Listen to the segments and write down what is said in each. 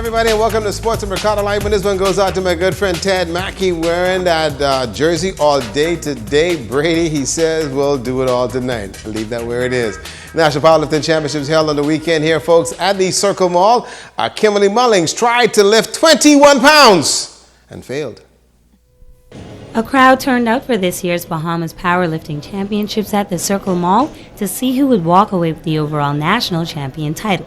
everybody, and welcome to Sports and Mercado Live. And this one goes out to my good friend Ted Mackey, wearing that jersey all day today. Brady, he says, we'll do it all tonight. I'll leave that where it is. National Powerlifting Championships held on the weekend here, folks, at the Circle Mall. Kimberly Mullings tried to lift 21 pounds and failed. A crowd turned out for this year's Bahamas Powerlifting Championships at the Circle Mall to see who would walk away with the overall national champion title.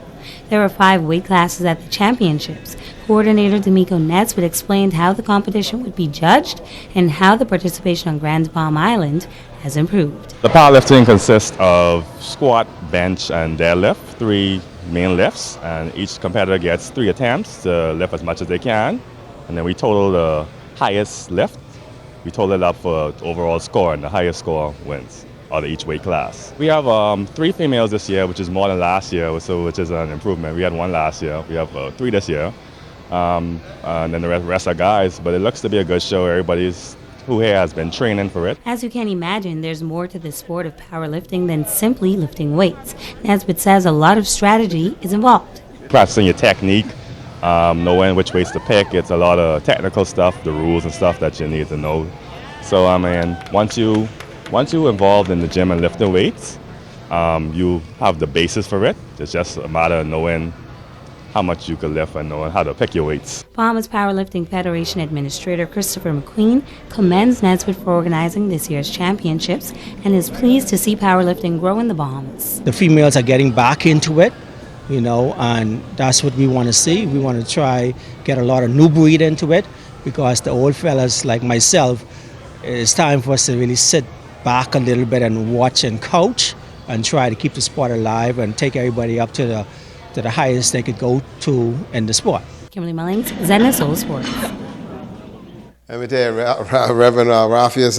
There were 5 weight classes at the championships. Coordinator D'Amico Netzwood explained how the competition would be judged and how the participation on Grand Palm Island has improved. The powerlifting consists of squat, bench, and deadlift, 3 main lifts, and each competitor gets 3 attempts to lift as much as they can. And then we total the highest lift. We total it up for overall score, and the highest score wins out of each weight class. We have 3 females this year, which is more than last year, which is an improvement. We had 1 last year. We have 3 this year. And then the rest are guys, but it looks to be a good show. Everybody's who here has been training for it. As you can imagine, there's more to the sport of powerlifting than simply lifting weights. Nesbitt says a lot of strategy is involved. Practicing your technique, knowing which weights to pick. It's a lot of technical stuff, the rules and stuff that you need to know. So I mean, once you're involved in the gym and lifting weights, you have the basis for it. It's just a matter of knowing how much you can lift and knowing how to pick your weights. Bahamas Powerlifting Federation Administrator Christopher McQueen commends Nesbitt for organizing this year's championships and is pleased to see powerlifting grow in the Bahamas. The females are getting back into it, and that's what we want to see. We want to try get a lot of new breed into it, because the old fellas like myself, it's time for us to really sit back a little bit and watch and coach and try to keep the sport alive and take everybody up to the highest they could go to in the sport. Kimberly Mullings, Zen Soul Sports. Let me tell you, Reverend Raphaeus,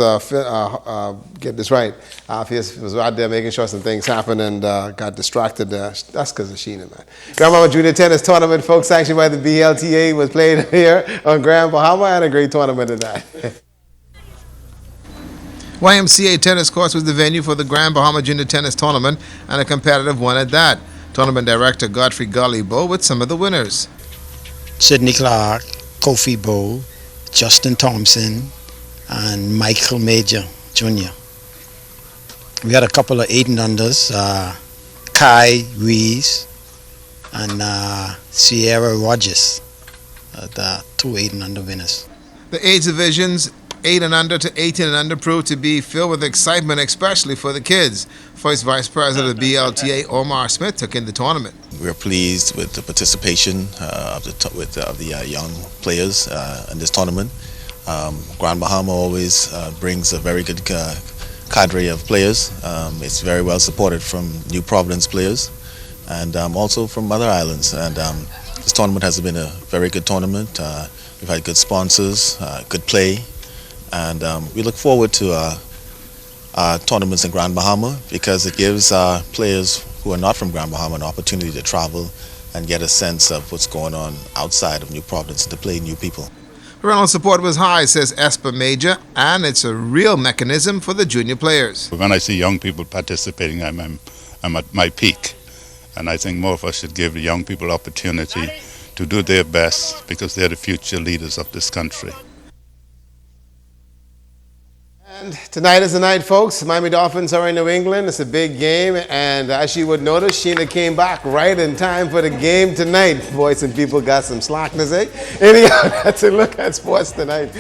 get this right. Raphaeus was out there making sure some things happened and got distracted there. That's because of Sheena, man. Grandmama Junior Tennis Tournament, folks, sanctioned by the BLTA, was played here on Grand Bahama, and a great tournament of that. YMCA Tennis Courts was the venue for the Grand Bahama Junior Tennis Tournament, and a competitive one at that. Tournament Director Godfrey Gullibo with some of the winners. Sidney Clark, Kofi Bowe, Justin Thompson, and Michael Major Jr. We had a couple of 8 and unders, Kai Rees and Sierra Rogers, the 2 8 and under winners. The age divisions 8 and under to 18 and under proved to be filled with excitement, especially for the kids. First Vice President of the BLTA, Omar Smith, took in the tournament. We're pleased with the participation of the young players in this tournament. Grand Bahama always brings a very good cadre of players. It's very well supported from New Providence players and also from other islands. And this tournament has been a very good tournament. We've had good sponsors, good play. And we look forward to tournaments in Grand Bahama, because it gives players who are not from Grand Bahama an opportunity to travel and get a sense of what's going on outside of New Providence and to play new people. Parental support was high, says Esper Major, and it's a real mechanism for the junior players. When I see young people participating, I'm at my peak. And I think more of us should give the young people opportunity to do their best, because they're the future leaders of this country. And tonight is the night, folks. Miami Dolphins are in New England. It's a big game, and as you would notice, Sheena came back right in time for the game tonight. Boys and people got some slackness, eh? Anyhow, that's a look at sports tonight.